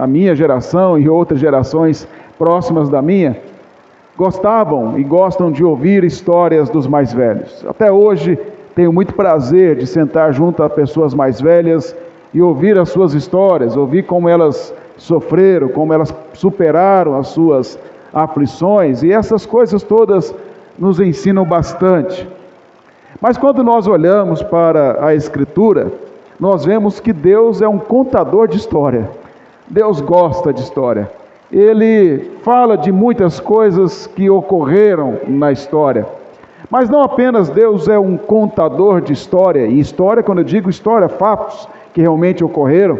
a minha geração e outras gerações próximas da minha, gostavam e gostam de ouvir histórias dos mais velhos. Até hoje tenho muito prazer de sentar junto a pessoas mais velhas e ouvir as suas histórias, ouvir como elas sofreram, como elas superaram as suas aflições, e essas coisas todas nos ensinam bastante. Mas quando nós olhamos para a Escritura, nós vemos que Deus é um contador de história. Deus gosta de história. Ele fala de muitas coisas que ocorreram na história. Mas não apenas Deus é um contador de história, e história, quando eu digo história, fatos que realmente ocorreram,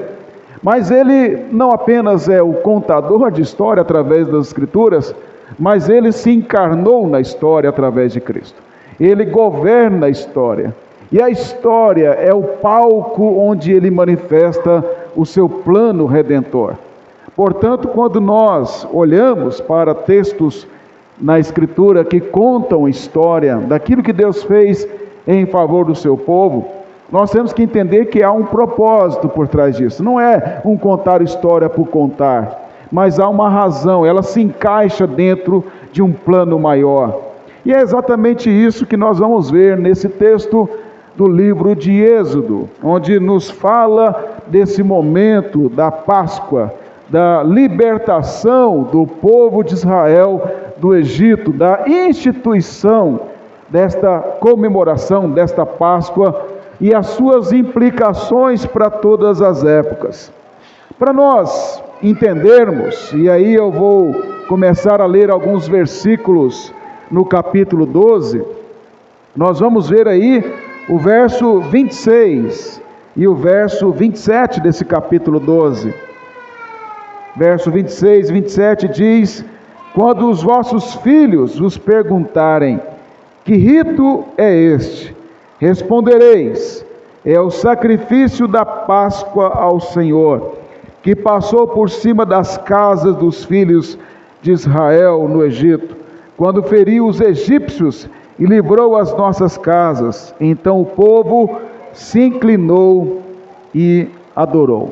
mas Ele não apenas é o contador de história através das Escrituras, mas Ele se encarnou na história através de Cristo. Ele governa a história, e a história é o palco onde Ele manifesta o seu plano redentor. Portanto, quando nós olhamos para textos na Escritura que contam a história daquilo que Deus fez em favor do seu povo, nós temos que entender que há um propósito por trás disso. Não é um contar história por contar, mas há uma razão, ela se encaixa dentro de um plano maior. E é exatamente isso que nós vamos ver nesse texto do livro de Êxodo, onde nos fala desse momento da Páscoa, da libertação do povo de Israel do Egito, da instituição desta comemoração, desta Páscoa e as suas implicações para todas as épocas. Para nós entendermos, e aí eu vou começar a ler alguns versículos no capítulo 12, nós vamos ver aí o verso 26 e o verso 27 desse capítulo 12. Verso 26 e 27 diz: quando os vossos filhos vos perguntarem, que rito é este? Respondereis, é o sacrifício da Páscoa ao Senhor, que passou por cima das casas dos filhos de Israel no Egito, quando feriu os egípcios e livrou as nossas casas. Então o povo se inclinou e adorou.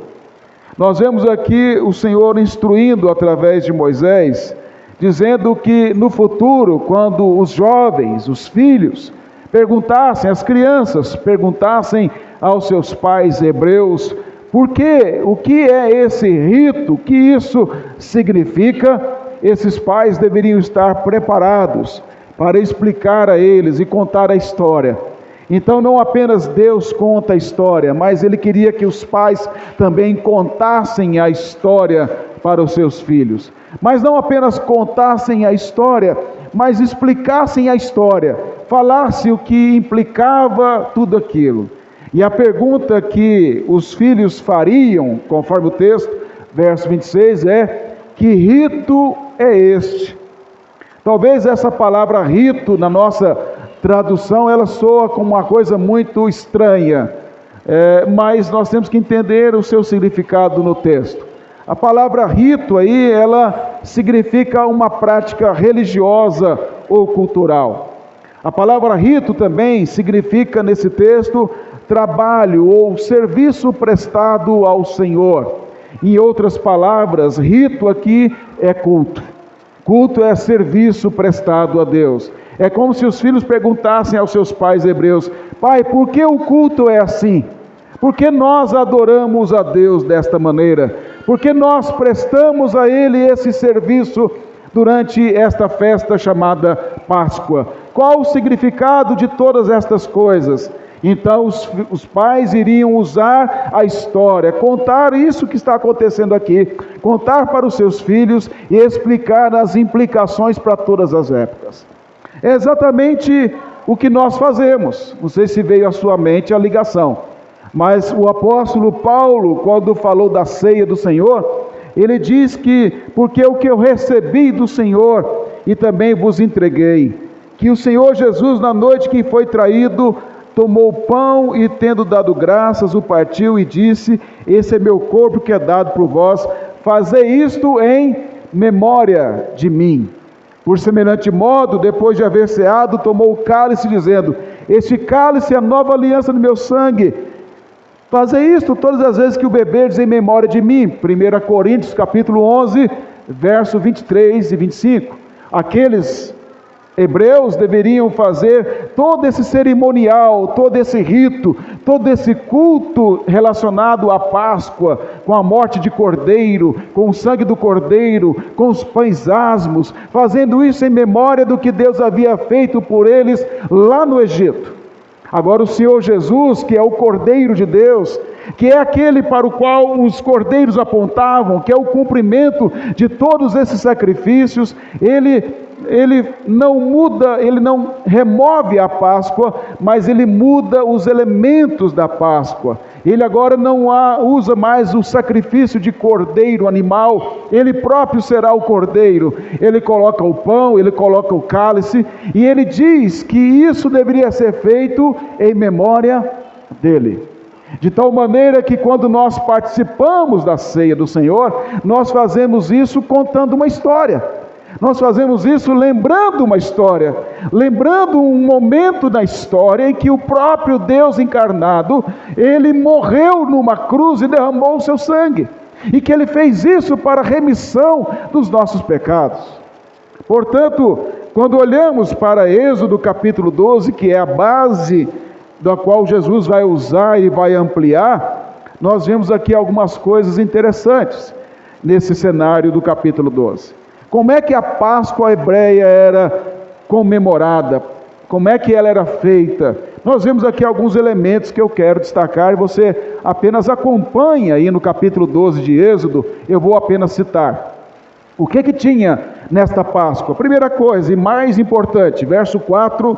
Nós vemos aqui o Senhor instruindo através de Moisés, dizendo que no futuro, quando os jovens, os filhos, perguntassem, as crianças perguntassem aos seus pais hebreus, por quê? O que é esse rito? O que isso significa? Esses pais deveriam estar preparados para explicar a eles e contar a história. Então não apenas Deus conta a história, mas Ele queria que os pais também contassem a história para os seus filhos. Mas não apenas contassem a história, mas explicassem a história, falassem o que implicava tudo aquilo. E a pergunta que os filhos fariam, conforme o texto, verso 26, é: que rito é este? Talvez essa palavra rito, na nossa tradução, ela soa como uma coisa muito estranha, mas nós temos que entender o seu significado no texto. A palavra rito aí, ela significa uma prática religiosa ou cultural. A palavra rito também significa, nesse texto, trabalho ou serviço prestado ao Senhor. Em outras palavras, rito aqui é culto. Culto é serviço prestado a Deus. É como se os filhos perguntassem aos seus pais hebreus: pai, por que o culto é assim? Por que nós adoramos a Deus desta maneira? Por que nós prestamos a Ele esse serviço durante esta festa chamada Páscoa? Qual o significado de todas estas coisas? Então os pais iriam usar a história, contar isso que está acontecendo aqui, contar para os seus filhos e explicar as implicações para todas as épocas. É exatamente o que nós fazemos. Não sei se veio à sua mente a ligação, mas o apóstolo Paulo, quando falou da ceia do Senhor, ele diz que, porque o que eu recebi do Senhor e também vos entreguei, que o Senhor Jesus, na noite que foi traído, tomou o pão e, tendo dado graças, o partiu e disse: esse é meu corpo que é dado por vós, fazei isto em memória de mim. Por semelhante modo, depois de haver ceado, tomou o cálice, dizendo: este cálice é a nova aliança no meu sangue. Fazei isto todas as vezes que o beberdes em memória de mim. 1 Coríntios capítulo 11, verso 23 e 25. Aqueles hebreus deveriam fazer todo esse cerimonial, todo esse rito, todo esse culto relacionado à Páscoa, com a morte de cordeiro, com o sangue do cordeiro, com os pães asmos, fazendo isso em memória do que Deus havia feito por eles lá no Egito. Agora o Senhor Jesus, que é o Cordeiro de Deus, que é aquele para o qual os cordeiros apontavam, que é o cumprimento de todos esses sacrifícios, ele não muda, ele não remove a Páscoa, mas ele muda os elementos da Páscoa. Ele agora não usa mais o sacrifício de cordeiro animal, ele próprio será o cordeiro. Ele coloca o pão, ele coloca o cálice, e ele diz que isso deveria ser feito em memória dele. De tal maneira que quando nós participamos da ceia do Senhor, nós fazemos isso contando uma história. Nós fazemos isso lembrando uma história, lembrando um momento da história em que o próprio Deus encarnado, ele morreu numa cruz e derramou o seu sangue, e que ele fez isso para a remissão dos nossos pecados. Portanto, quando olhamos para Êxodo capítulo 12, que é a base da qual Jesus vai usar e vai ampliar, nós vemos aqui algumas coisas interessantes nesse cenário do capítulo 12. Como é que a Páscoa hebreia era comemorada? Como é que ela era feita? Nós vemos aqui alguns elementos que eu quero destacar e você apenas acompanha aí no capítulo 12 de Êxodo, eu vou apenas citar. O que tinha nesta Páscoa? Primeira coisa, e mais importante, verso 4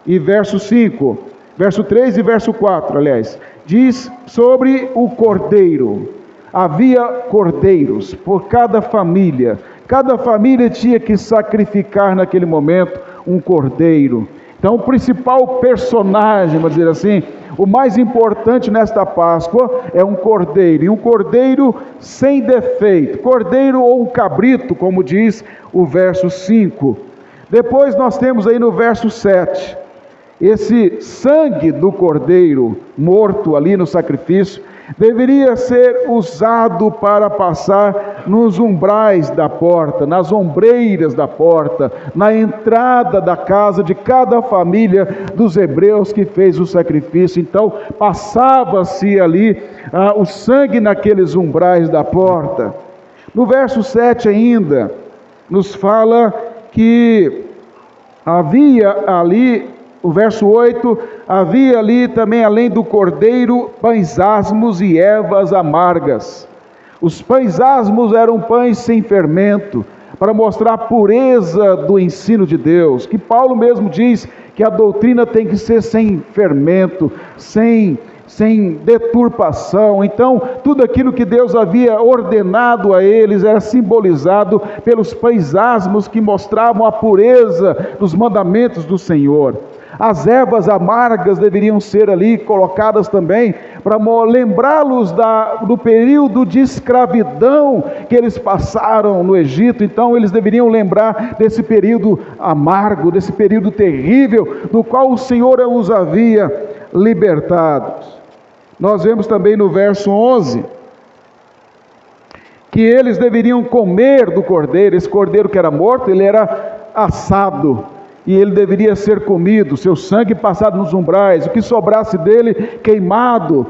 e verso 5, verso 3 e verso 4, aliás, diz sobre o cordeiro. Havia cordeiros por cada família. Cada família tinha que sacrificar naquele momento um cordeiro. Então o principal personagem, vamos dizer assim, o mais importante nesta Páscoa é um cordeiro, e um cordeiro sem defeito, cordeiro ou um cabrito, como diz o verso 5. Depois nós temos aí no verso 7, esse sangue do cordeiro morto ali no sacrifício, deveria ser usado para passar nos umbrais da porta, nas ombreiras da porta, na entrada da casa de cada família dos hebreus que fez o sacrifício. Então passava-se ali o sangue naqueles umbrais da porta. No verso 7 ainda, nos fala que havia ali, o verso 8, havia ali também, além do cordeiro, pães asmos e ervas amargas. Os pães asmos eram pães sem fermento, para mostrar a pureza do ensino de Deus, que Paulo mesmo diz que a doutrina tem que ser sem fermento, sem deturpação. Então, tudo aquilo que Deus havia ordenado a eles era simbolizado pelos pães asmos que mostravam a pureza dos mandamentos do Senhor. As ervas amargas deveriam ser ali colocadas também para lembrá-los do período de escravidão que eles passaram no Egito. Então eles deveriam lembrar desse período amargo, desse período terrível, do qual o Senhor os havia libertado. Nós vemos também no verso 11, que eles deveriam comer do cordeiro. Esse cordeiro que era morto, ele era assado, e ele deveria ser comido, seu sangue passado nos umbrais, o que sobrasse dele queimado,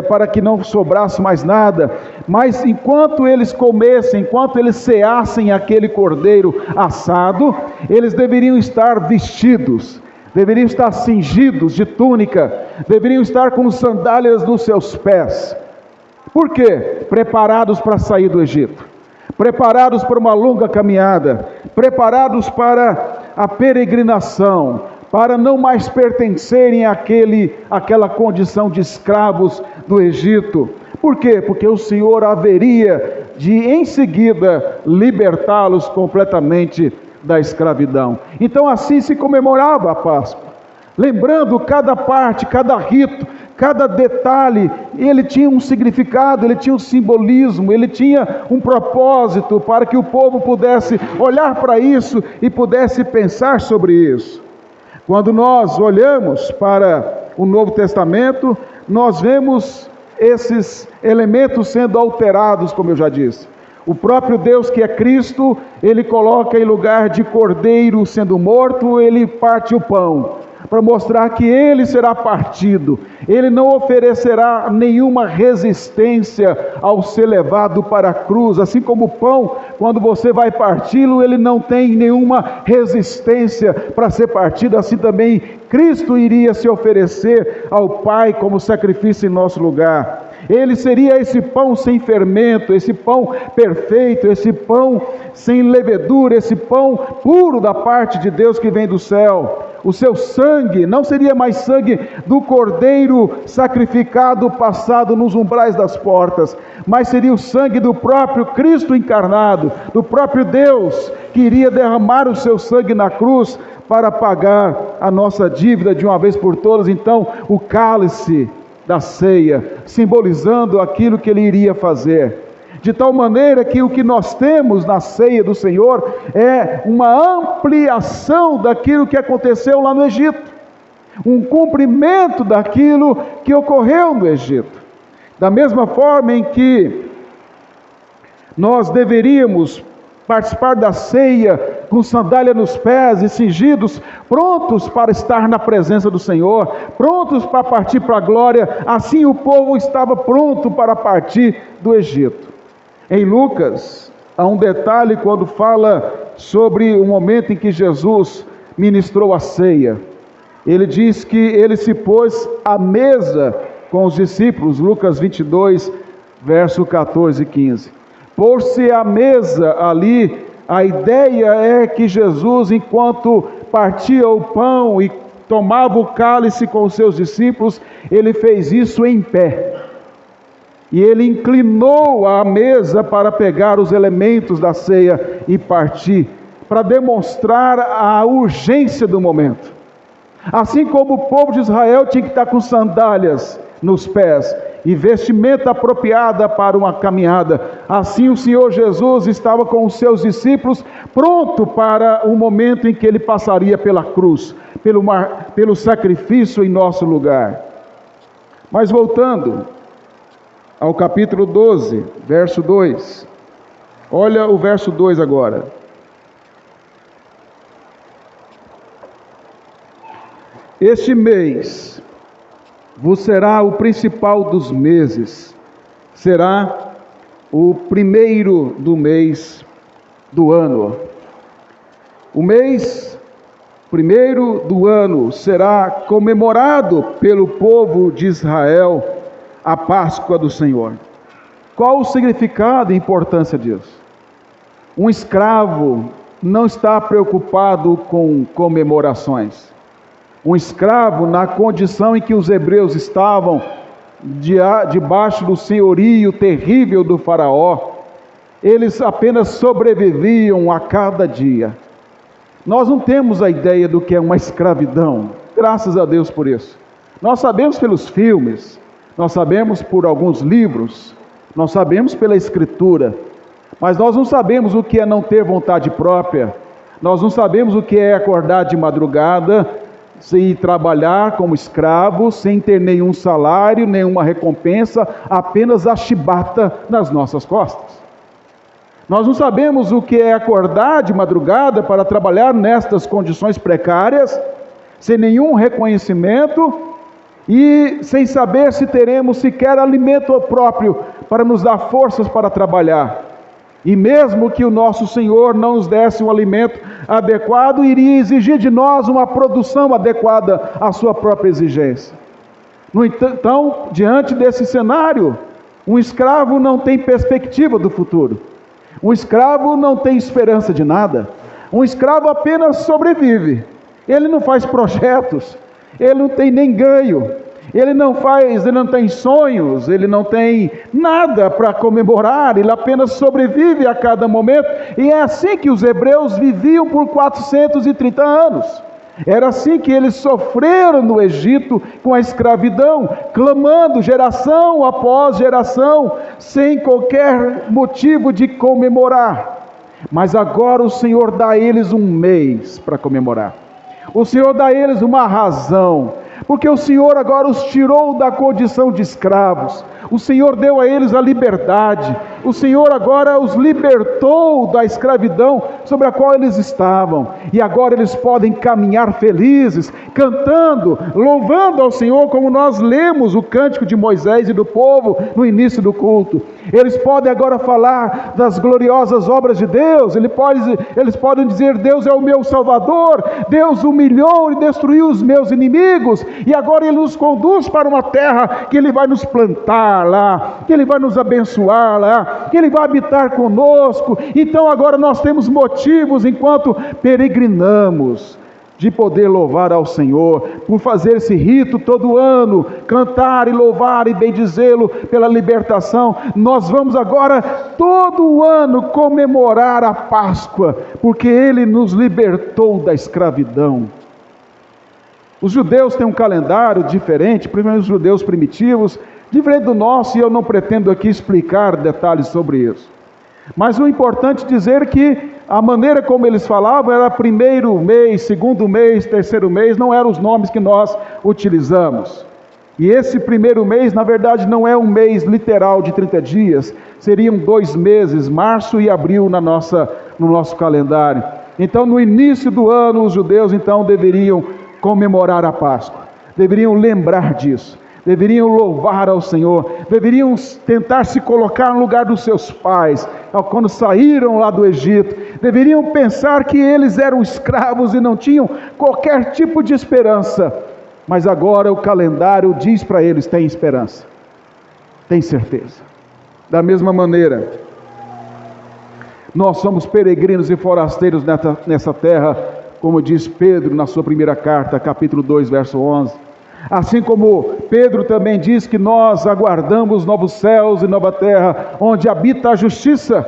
para que não sobrasse mais nada. Mas enquanto eles comessem, enquanto eles ceassem aquele cordeiro assado, eles deveriam estar vestidos, deveriam estar cingidos de túnica, deveriam estar com sandálias nos seus pés. Por quê? Preparados para sair do Egito, preparados para uma longa caminhada, preparados para a peregrinação, para não mais pertencerem àquela condição de escravos do Egito. Por quê? Porque o Senhor haveria de em seguida libertá-los completamente da escravidão. Então assim se comemorava a Páscoa, lembrando cada parte, cada rito, cada detalhe. Ele tinha um significado, ele tinha um simbolismo, ele tinha um propósito para que o povo pudesse olhar para isso e pudesse pensar sobre isso. Quando nós olhamos para o Novo Testamento, nós vemos esses elementos sendo alterados, como eu já disse. O próprio Deus, que é Cristo, ele coloca em lugar de cordeiro sendo morto, ele parte o pão, para mostrar que ele será partido. Ele não oferecerá nenhuma resistência ao ser levado para a cruz. Assim como o pão, quando você vai parti-lo, ele não tem nenhuma resistência para ser partido. Assim também Cristo iria se oferecer ao Pai como sacrifício em nosso lugar. Ele seria esse pão sem fermento, esse pão perfeito, esse pão sem levedura, esse pão puro da parte de Deus que vem do céu. O seu sangue não seria mais sangue do cordeiro sacrificado, passado nos umbrais das portas, mas seria o sangue do próprio Cristo encarnado, do próprio Deus, que iria derramar o seu sangue na cruz para pagar a nossa dívida de uma vez por todas. Então, o cálice da ceia, simbolizando aquilo que ele iria fazer, de tal maneira que o que nós temos na ceia do Senhor é uma ampliação daquilo que aconteceu lá no Egito, um cumprimento daquilo que ocorreu no Egito. Da mesma forma em que nós deveríamos participar da ceia com sandália nos pés e cingidos, prontos para estar na presença do Senhor, prontos para partir para a glória, assim o povo estava pronto para partir do Egito. Em Lucas, há um detalhe quando fala sobre o momento em que Jesus ministrou a ceia. Ele diz que ele se pôs à mesa com os discípulos, Lucas 22, verso 14 e 15. Pôr-se à mesa ali, a ideia é que Jesus, enquanto partia o pão e tomava o cálice com os seus discípulos, ele fez isso em pé. E ele inclinou a mesa para pegar os elementos da ceia e partir, para demonstrar a urgência do momento. Assim como o povo de Israel tinha que estar com sandálias nos pés e vestimenta apropriada para uma caminhada, assim o Senhor Jesus estava com os seus discípulos, pronto para o momento em que ele passaria pela cruz, pelo sacrifício em nosso lugar. Mas voltando ao capítulo 12, verso 2. Olha o verso 2 agora. Este mês vos será o principal dos meses, será o primeiro do mês do ano. O mês primeiro do ano será comemorado pelo povo de Israel a Páscoa do Senhor. Qual o significado e importância disso? Um escravo não está preocupado com comemorações. Um escravo, na condição em que os hebreus estavam, debaixo do senhorio terrível do faraó, eles apenas sobreviviam a cada dia. Nós não temos a ideia do que é uma escravidão, graças a Deus por isso. Nós sabemos pelos filmes, nós sabemos por alguns livros, nós sabemos pela escritura, mas nós não sabemos o que é não ter vontade própria, nós não sabemos o que é acordar de madrugada, sem trabalhar como escravo, sem ter nenhum salário, nenhuma recompensa, apenas a chibata nas nossas costas. Nós não sabemos o que é acordar de madrugada para trabalhar nestas condições precárias, sem nenhum reconhecimento e sem saber se teremos sequer alimento próprio para nos dar forças para trabalhar. E mesmo que o nosso Senhor não nos desse um alimento adequado, iria exigir de nós uma produção adequada à sua própria exigência. Então, diante desse cenário, um escravo não tem perspectiva do futuro. Um escravo não tem esperança de nada. Um escravo apenas sobrevive. Ele não faz projetos, ele não tem nem ganho. Ele não tem sonhos, ele não tem nada para comemorar, ele apenas sobrevive a cada momento, e é assim que os hebreus viviam por 430 anos. Era assim que eles sofreram no Egito com a escravidão, clamando geração após geração, sem qualquer motivo de comemorar. Mas agora o Senhor dá a eles um mês para comemorar. O Senhor dá a eles uma razão, porque o Senhor agora os tirou da condição de escravos. O Senhor deu a eles a liberdade. O Senhor agora os libertou da escravidão sobre a qual eles estavam. E agora eles podem caminhar felizes, cantando, louvando ao Senhor, como nós lemos o cântico de Moisés e do povo no início do culto. Eles podem agora falar das gloriosas obras de Deus. Eles podem dizer: Deus é o meu Salvador, Deus humilhou e destruiu os meus inimigos, e agora Ele nos conduz para uma terra que Ele vai nos plantar lá, que Ele vai nos abençoar lá, que Ele vai habitar conosco. Então agora nós temos motivos, enquanto peregrinamos, de poder louvar ao Senhor, por fazer esse rito todo ano, cantar e louvar e bendizê-lo pela libertação. Nós vamos agora todo ano comemorar a Páscoa, porque Ele nos libertou da escravidão. Os judeus têm um calendário diferente, primeiro os judeus primitivos, diferente do nosso, e eu não pretendo aqui explicar detalhes sobre isso. Mas o importante é dizer que a maneira como eles falavam era primeiro mês, segundo mês, terceiro mês, não eram os nomes que nós utilizamos. E esse primeiro mês, na verdade, não é um mês literal de 30 dias, seriam 2 meses, março e abril no nosso calendário. Então, no início do ano, os judeus então deveriam comemorar a Páscoa, deveriam lembrar disso, deveriam louvar ao Senhor, deveriam tentar se colocar no lugar dos seus pais, quando saíram lá do Egito, deveriam pensar que eles eram escravos e não tinham qualquer tipo de esperança, mas agora o calendário diz para eles: tem esperança, tem certeza. Da mesma maneira, nós somos peregrinos e forasteiros nessa terra, como diz Pedro na sua primeira carta, capítulo 2, verso 11. Assim como Pedro também diz que nós aguardamos novos céus e nova terra, onde habita a justiça.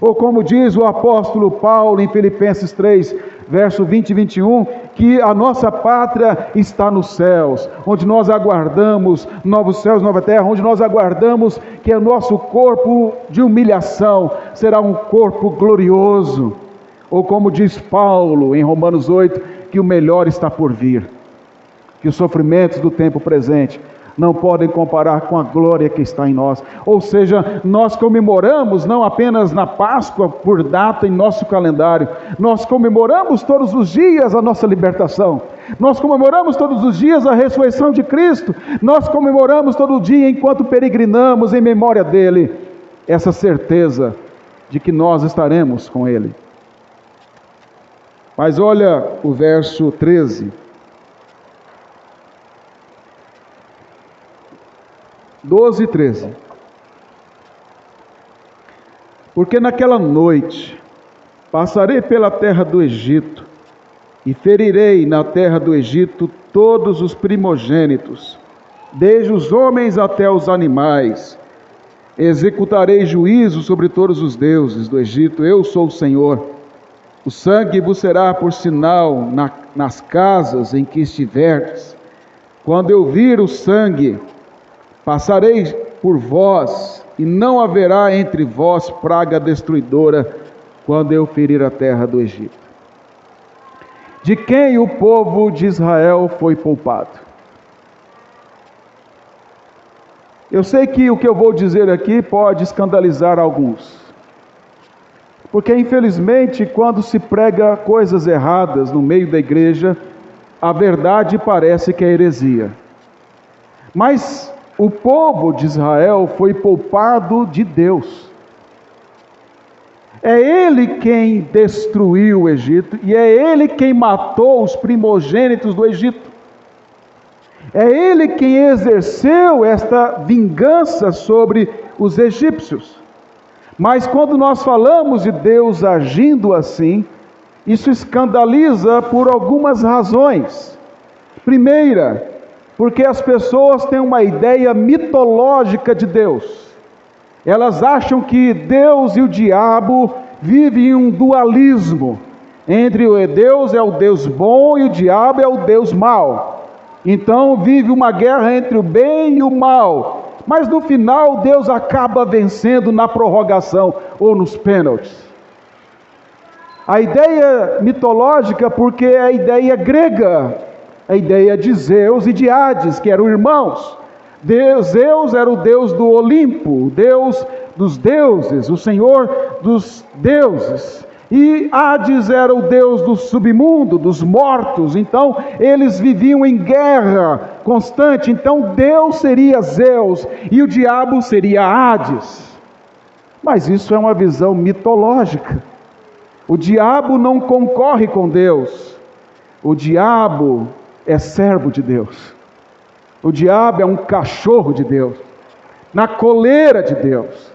Ou como diz o apóstolo Paulo em Filipenses 3, verso 20 e 21, que a nossa pátria está nos céus, onde nós aguardamos novos céus, nova terra, onde nós aguardamos que o nosso corpo de humilhação será um corpo glorioso. Ou como diz Paulo em Romanos 8, que o melhor está por vir. Que os sofrimentos do tempo presente não podem comparar com a glória que está em nós. Ou seja, nós comemoramos não apenas na Páscoa por data em nosso calendário, nós comemoramos todos os dias a nossa libertação, nós comemoramos todos os dias a ressurreição de Cristo, nós comemoramos todo dia enquanto peregrinamos em memória dele, essa certeza de que nós estaremos com ele. Mas olha o verso 13. 12 e 13. Porque naquela noite passarei pela terra do Egito e ferirei na terra do Egito todos os primogênitos, desde os homens até os animais. Executarei juízo sobre todos os deuses do Egito, eu sou o Senhor. O sangue vos será por sinal nas casas em que estiverdes. Quando eu vir o sangue, passarei por vós, e não haverá entre vós praga destruidora, quando eu ferir a terra do Egito. De quem o povo de Israel foi poupado? Eu sei que o que eu vou dizer aqui pode escandalizar alguns, porque infelizmente quando se prega coisas erradas no meio da igreja, a verdade parece que é heresia. Mas o povo de Israel foi poupado de Deus. É Ele quem destruiu o Egito, e é Ele quem matou os primogênitos do Egito. É Ele quem exerceu esta vingança sobre os egípcios. Mas quando nós falamos de Deus agindo assim, isso escandaliza por algumas razões. Primeira, porque as pessoas têm uma ideia mitológica de Deus. Elas acham que Deus e o diabo vivem em um dualismo. Entre o Deus é o Deus bom e o diabo é o Deus mau. Então vive uma guerra entre o bem e o mal. Mas no final Deus acaba vencendo na prorrogação ou nos pênaltis. A ideia mitológica, porque é a ideia grega, a ideia de Zeus e de Hades, que eram irmãos. Zeus era o deus do Olimpo, o deus dos deuses, o senhor dos deuses. E Hades era o deus do submundo, dos mortos. Então eles viviam em guerra constante. Então Deus seria Zeus e o diabo seria Hades. Mas isso é uma visão mitológica. O diabo não concorre com Deus. O diabo é servo de Deus. O diabo é um cachorro de Deus, na coleira de Deus.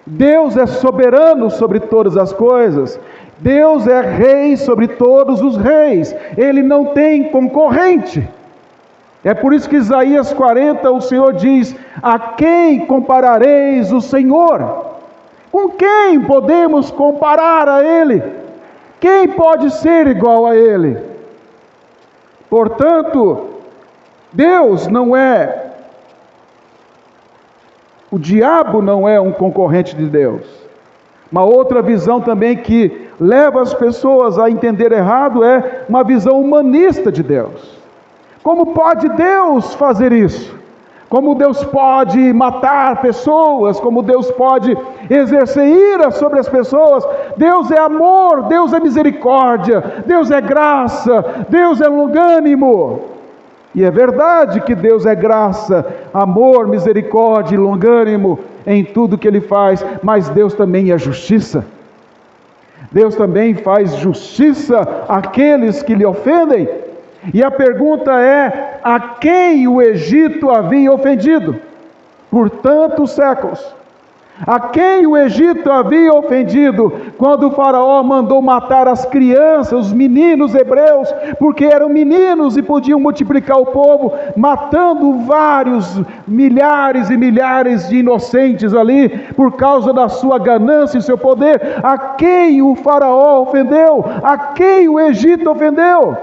Deus é soberano sobre todas as coisas. Deus é rei sobre todos os reis. Ele não tem concorrente. É por isso que Isaías 40, o Senhor diz: a quem comparareis o Senhor? Com quem podemos comparar a Ele? Quem pode ser igual a Ele? Portanto, Deus não é, o diabo não é um concorrente de Deus. Uma outra visão também que leva as pessoas a entender errado é uma visão humanista de Deus. Como pode Deus fazer isso? Como Deus pode matar pessoas? Como Deus pode exercer ira sobre as pessoas? Deus é amor, Deus é misericórdia, Deus é graça, Deus é longânimo. E é verdade que Deus é graça, amor, misericórdia e longânimo em tudo que Ele faz, mas Deus também é justiça. Deus também faz justiça àqueles que lhe ofendem. E a pergunta é: a quem o Egito havia ofendido por tantos séculos? A quem o Egito havia ofendido quando o faraó mandou matar as crianças, os meninos hebreus, porque eram meninos e podiam multiplicar o povo, matando vários, milhares e milhares de inocentes ali, por causa da sua ganância e seu poder? A quem o faraó ofendeu? A quem o Egito ofendeu?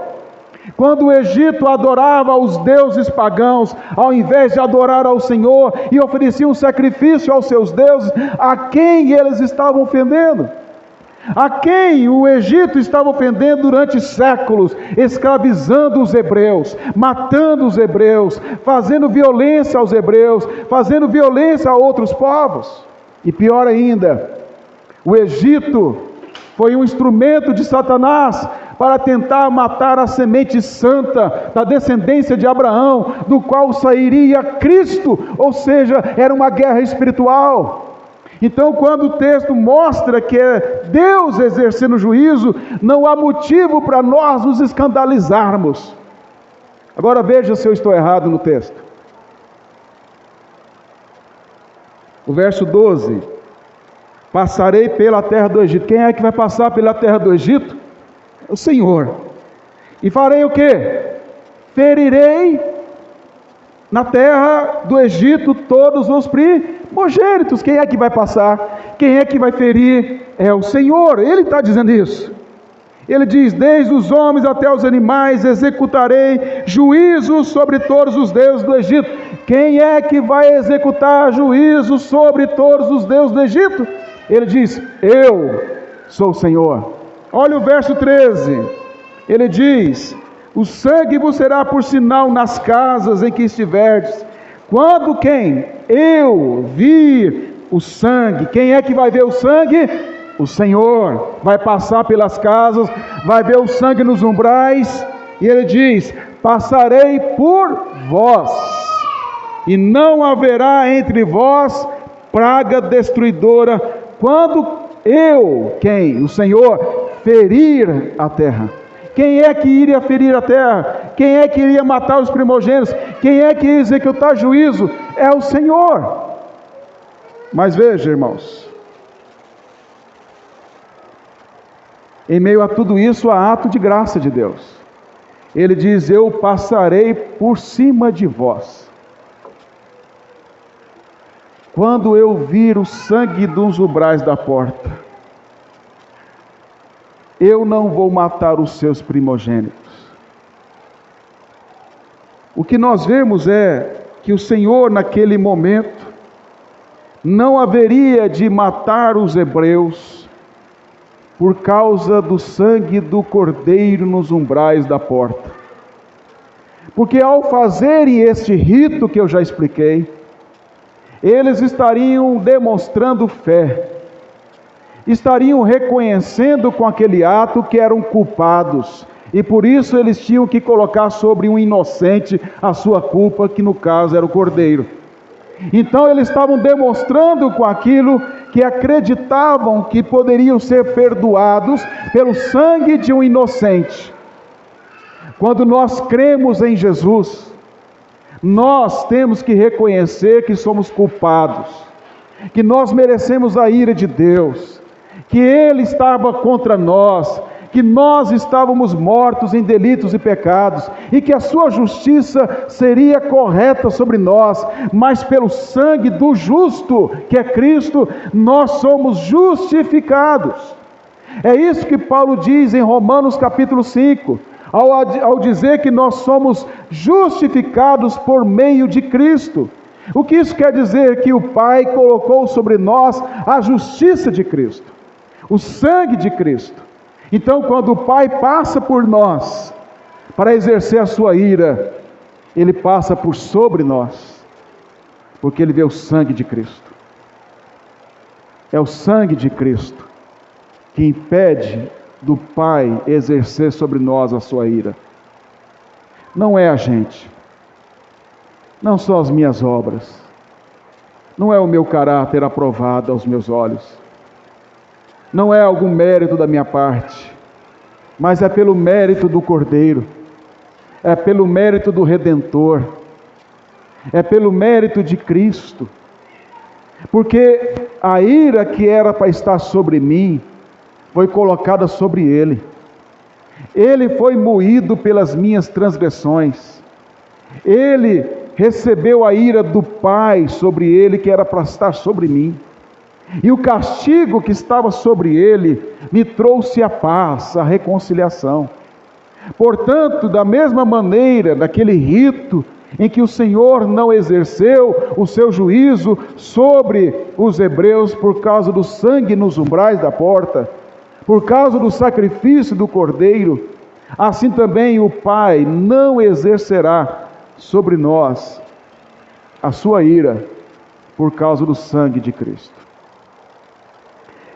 Quando o Egito adorava os deuses pagãos, ao invés de adorar ao Senhor, e oferecia um sacrifício aos seus deuses, a quem eles estavam ofendendo? A quem o Egito estava ofendendo durante séculos, escravizando os hebreus, matando os hebreus, fazendo violência aos hebreus, fazendo violência a outros povos. E pior ainda, o Egito foi um instrumento de Satanás para tentar matar a semente santa da descendência de Abraão, do qual sairia Cristo, ou seja, era uma guerra espiritual. Então, quando o texto mostra que é Deus exercendo juízo, não há motivo para nós nos escandalizarmos. Agora veja se eu estou errado no texto. O verso 12: passarei pela terra do Egito. Quem é que vai passar pela terra do Egito? O Senhor. E farei o quê? Ferirei na terra do Egito todos os primogênitos. Quem é que vai passar? Quem é que vai ferir? É o Senhor. Ele está dizendo isso. Ele diz: desde os homens até os animais executarei juízo sobre todos os deuses do Egito. Quem é que vai executar juízo sobre todos os deuses do Egito? Ele diz: eu sou o Senhor. Olha o verso 13, ele diz: o sangue vos será por sinal nas casas em que estiverdes. Quando quem? Eu vir o sangue. Quem é que vai ver o sangue? O Senhor. Vai passar pelas casas, vai ver o sangue nos umbrais, e ele diz: passarei por vós, e não haverá entre vós praga destruidora, quando eu, quem? O Senhor, ferir a terra. Quem é que iria ferir a terra? Quem é que iria matar os primogênitos? Quem é que ia executar juízo? É o Senhor. Mas veja, irmãos, em meio a tudo isso, há ato de graça de Deus. Ele diz: eu passarei por cima de vós. Quando eu vir o sangue dos umbrais da porta, eu não vou matar os seus primogênitos. O que nós vemos é que o Senhor, naquele momento, não haveria de matar os hebreus por causa do sangue do cordeiro nos umbrais da porta. Porque ao fazerem este rito que eu já expliquei, eles estariam demonstrando fé, estariam reconhecendo com aquele ato que eram culpados, e por isso eles tinham que colocar sobre um inocente a sua culpa, que no caso era o cordeiro. Então eles estavam demonstrando com aquilo que acreditavam que poderiam ser perdoados pelo sangue de um inocente. Quando nós cremos em Jesus, nós temos que reconhecer que somos culpados, que nós merecemos a ira de Deus, que Ele estava contra nós, que nós estávamos mortos em delitos e pecados, e que a sua justiça seria correta sobre nós, mas pelo sangue do justo, que é Cristo, nós somos justificados. É isso que Paulo diz em Romanos capítulo 5, ao dizer que nós somos justificados por meio de Cristo. O que isso quer dizer? Que o Pai colocou sobre nós a justiça de Cristo, o sangue de Cristo. Então, quando o Pai passa por nós para exercer a sua ira, Ele passa por sobre nós, porque Ele vê o sangue de Cristo. É o sangue de Cristo que impede do Pai exercer sobre nós a sua ira. Não é a gente, não são as minhas obras, não é o meu caráter aprovado aos meus olhos, não é algum mérito da minha parte, mas é pelo mérito do Cordeiro, é pelo mérito do Redentor, é pelo mérito de Cristo, porque a ira que era para estar sobre mim, foi colocada sobre Ele. Ele foi moído pelas minhas transgressões. Ele recebeu a ira do Pai sobre Ele, que era para estar sobre mim. E o castigo que estava sobre Ele, me trouxe a paz, a reconciliação. Portanto, da mesma maneira, daquele rito, em que o Senhor não exerceu o seu juízo sobre os hebreus, por causa do sangue nos umbrais da porta, por causa do sacrifício do Cordeiro, assim também o Pai não exercerá sobre nós a sua ira, por causa do sangue de Cristo.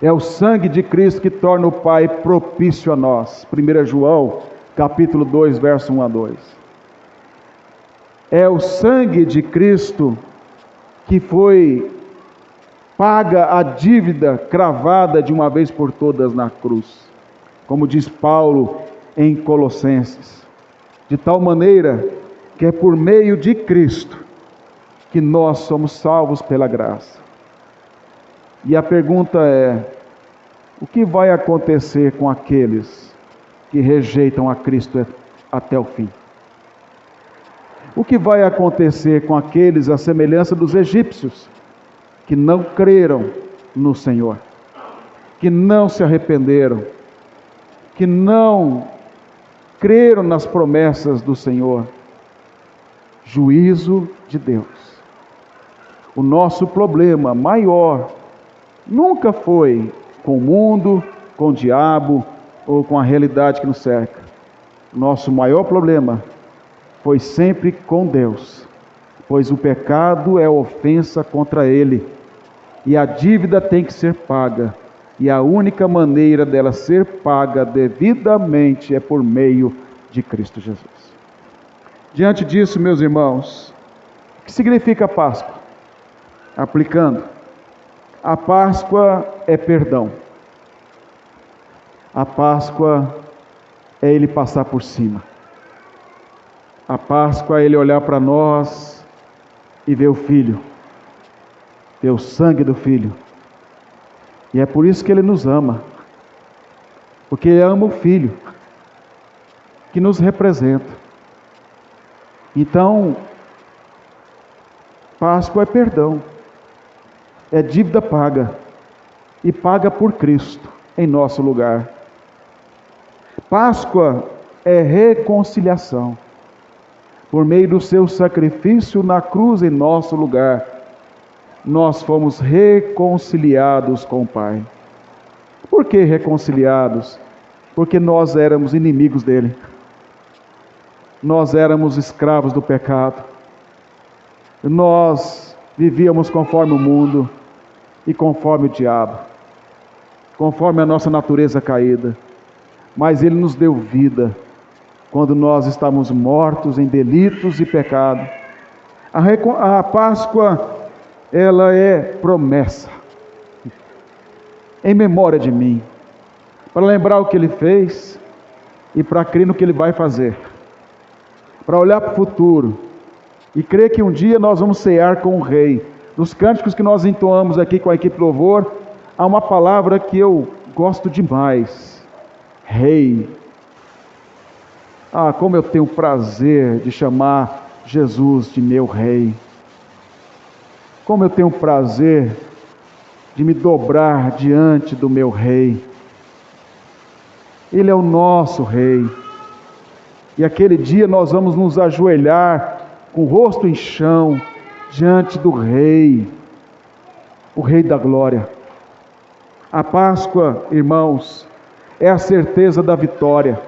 É o sangue de Cristo que torna o Pai propício a nós. 1 João, capítulo 2, verso 1 a 2. É o sangue de Cristo que foi paga a dívida cravada de uma vez por todas na cruz, como diz Paulo em Colossenses, de tal maneira que é por meio de Cristo que nós somos salvos pela graça. E a pergunta é: o que vai acontecer com aqueles que rejeitam a Cristo até o fim? O que vai acontecer com aqueles, à semelhança dos egípcios, que não creram no Senhor, que não se arrependeram, que não creram nas promessas do Senhor? Juízo de Deus. O nosso problema maior nunca foi com o mundo, com o diabo ou com a realidade que nos cerca. Nosso maior problema foi sempre com Deus, pois o pecado é ofensa contra Ele, e a dívida tem que ser paga, e a única maneira dela ser paga devidamente é por meio de Cristo Jesus. Diante disso, meus irmãos, o que significa a Páscoa? Aplicando, a Páscoa é perdão. A Páscoa é Ele passar por cima. A Páscoa é Ele olhar para nós e ver o Filho, ver o sangue do Filho. E é por isso que Ele nos ama, porque Ele ama o Filho, que nos representa. Então, Páscoa é perdão, é dívida paga, e paga por Cristo em nosso lugar. Páscoa é reconciliação. Por meio do seu sacrifício na cruz em nosso lugar, nós fomos reconciliados com o Pai. Por que reconciliados? Porque nós éramos inimigos dele. nós éramos escravos do pecado. Nós vivíamos conforme o mundo e conforme o diabo, conforme a nossa natureza caída. Mas Ele nos deu vida quando nós estávamos mortos em delitos e pecado. A Páscoa, ela é promessa, em memória de mim, para lembrar o que Ele fez e para crer no que Ele vai fazer, para olhar para o futuro e crer que um dia nós vamos cear com o Rei. Nos cânticos que nós entoamos aqui com a equipe Louvor, há uma palavra que eu gosto demais: Rei. Ah, como eu tenho prazer de chamar Jesus de meu Rei. Como eu tenho prazer de me dobrar diante do meu Rei. Ele é o nosso Rei. E aquele dia nós vamos nos ajoelhar com o rosto em chão diante do Rei, o Rei da glória. A Páscoa, irmãos, é a certeza da vitória.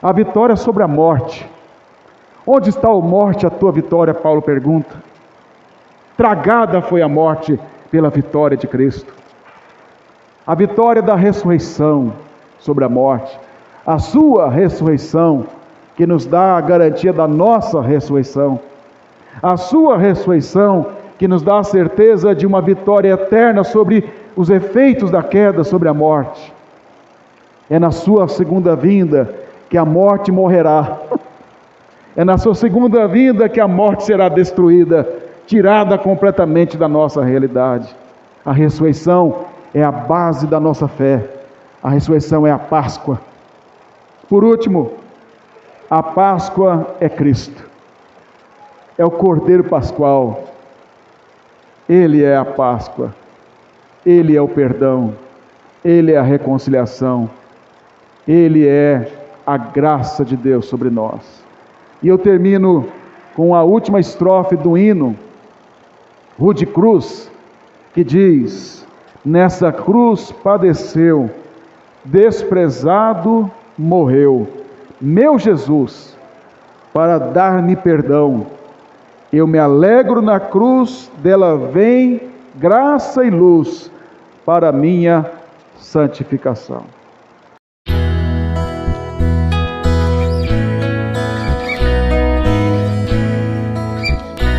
A vitória sobre a morte. Onde está, ó morte, a tua vitória? Paulo pergunta. Tragada foi a morte pela vitória de Cristo. A vitória da ressurreição sobre a morte. A sua ressurreição, que nos dá a garantia da nossa ressurreição. A sua ressurreição, que nos dá a certeza de uma vitória eterna sobre os efeitos da queda sobre a morte. É na sua segunda vinda que a morte morrerá. É na sua segunda vinda que a morte será destruída, tirada completamente da nossa realidade. A ressurreição é a base da nossa fé. A ressurreição é a Páscoa. Por último, a Páscoa é Cristo. É o Cordeiro Pascual. Ele é a Páscoa. Ele é o perdão. Ele é a reconciliação. Ele é a graça de Deus sobre nós. E eu termino com a última estrofe do hino Rude Cruz, que diz: nessa cruz padeceu, desprezado morreu, meu Jesus, para dar-me perdão. Eu me alegro na cruz, dela vem graça e luz para minha santificação.